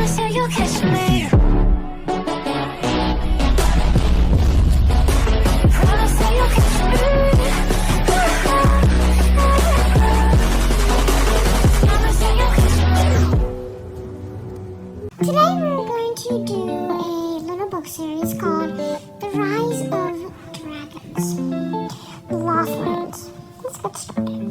Promise that you'll catch me. Promise that you'll catch me. Promise that you'll catch me. Today we're going to do a little book series called The Rise of Dragons, The Lost Lands. Let's get started.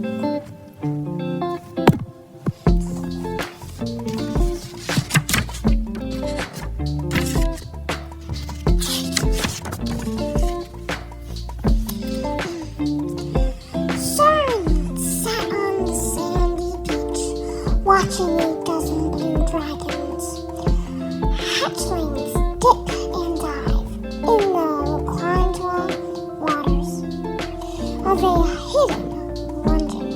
Watching a dozen blue dragons. Hatchlings dip and dive in the Quantua waters of a hidden London.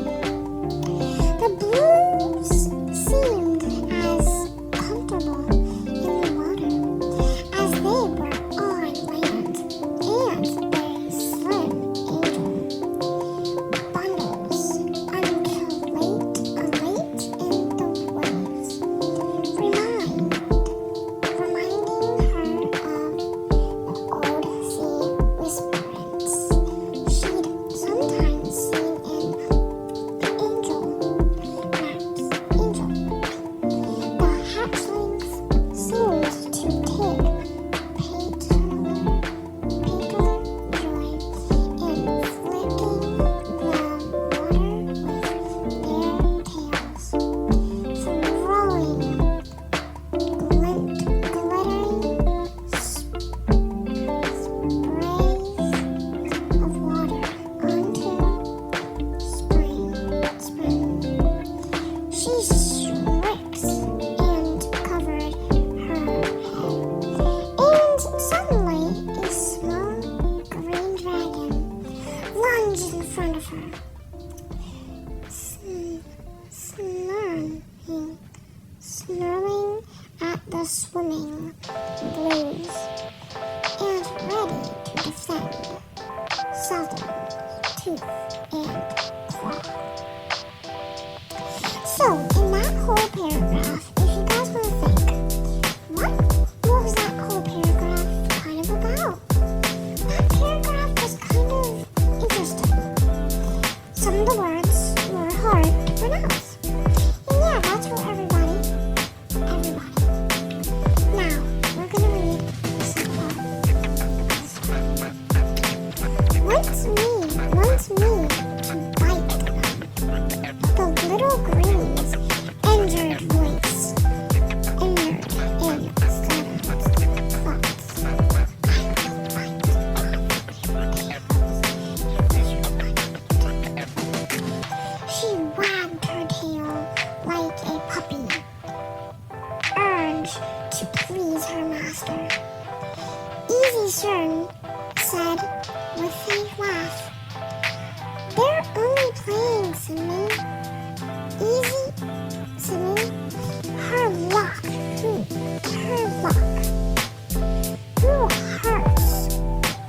The blues seemed as comfortable in the water as they were on land, and a slim angel bundles until late in the waves, reminding her of the old sea whisperings she'd sometimes seen in the angel maps. The hatchlings seemed to take particular joy in flicking the water with their tails, throwing glittering sprays of water onto spring. She shrieks and covered her head, and suddenly a small green dragon lunged in front of her, snarling at the swimming blues and ready to defend Southern tooth and claw. So, in that whole paragraph, if you guys want to think, what was that whole paragraph kind of about? That paragraph was kind of interesting. Some of the words were hard to pronounce. And yeah, that's for everybody. Now, we're going to read some part. Once me to bite them. The little green's injured voice entered in Sutherland's thoughts. I will bite off their tails. She wagged her tail like a puppy, urged to please her master. Easy, sir, said with a laugh. They're only playing, Simone. Easy, Simone. Her luck. Who hurts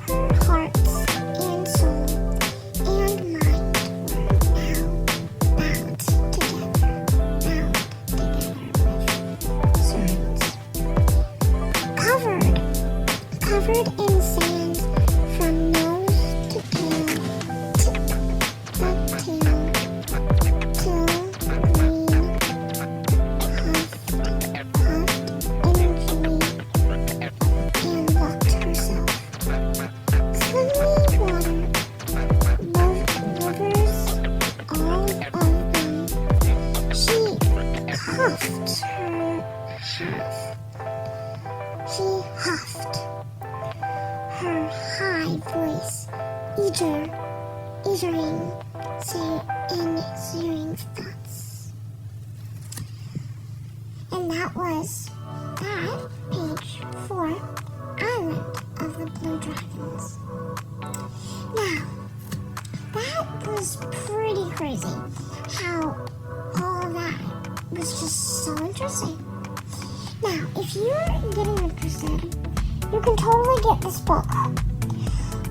her hearts and soul and mind were now bound together with swords. Covered in sand from nose to tail, tip the tail till green puffed energy and locked herself. Swimming water, rivers, all of them. She huffed her high voice, eagering thoughts. And that was page 4, Island of the Blue Dragons. Now, that was pretty crazy, how all of that was just so interesting. Now, if you're getting interested, you can totally get this book.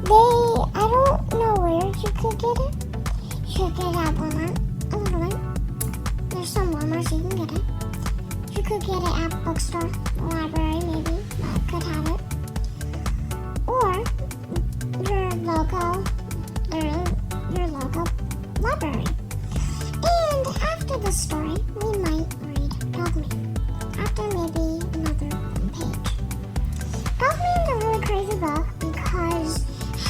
I don't know where you could get it. You could get it at Walmart. There's some Walmarts you can get it. You could get it at bookstore, library, maybe. Could have it. Or your local library. And after the story, we might read Dogman. After maybe another page. Dogman's a really crazy book because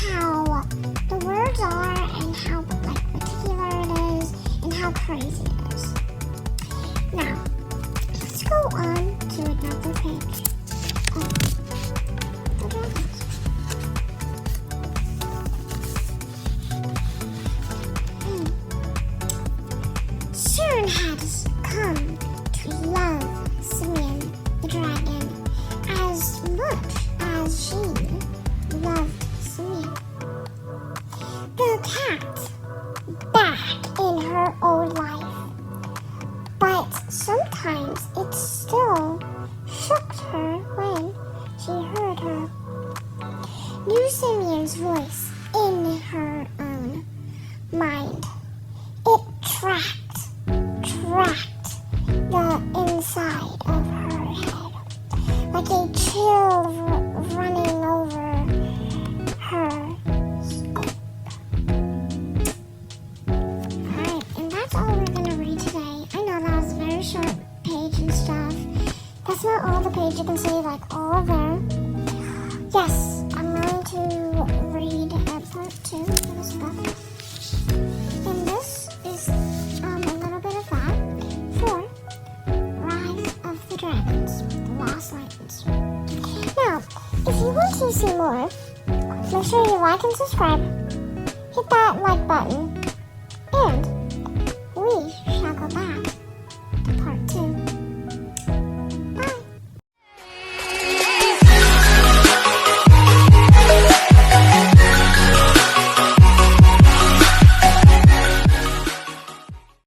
how the words are and how particular it is and how crazy it is. Now, let's go on to another page of the dragons. Sharon has come to love Simeon the dragon as much as she loved Simeon. The cat back in her old life, but sometimes it still shook her when she heard her new Simeon's voice in her own mind. It tracked the inside of her head, like a chill running over her scalp. Alright, and that's all we're going to read today. I know that was a very short page and stuff. That's not all the page. You can see all of there. Yes, I'm going to read part 2 of this book. And this is a little bit of that for Rise of the Dragons, The Lost Lands. Now, if you want to see more, make sure you like and subscribe. Hit that like button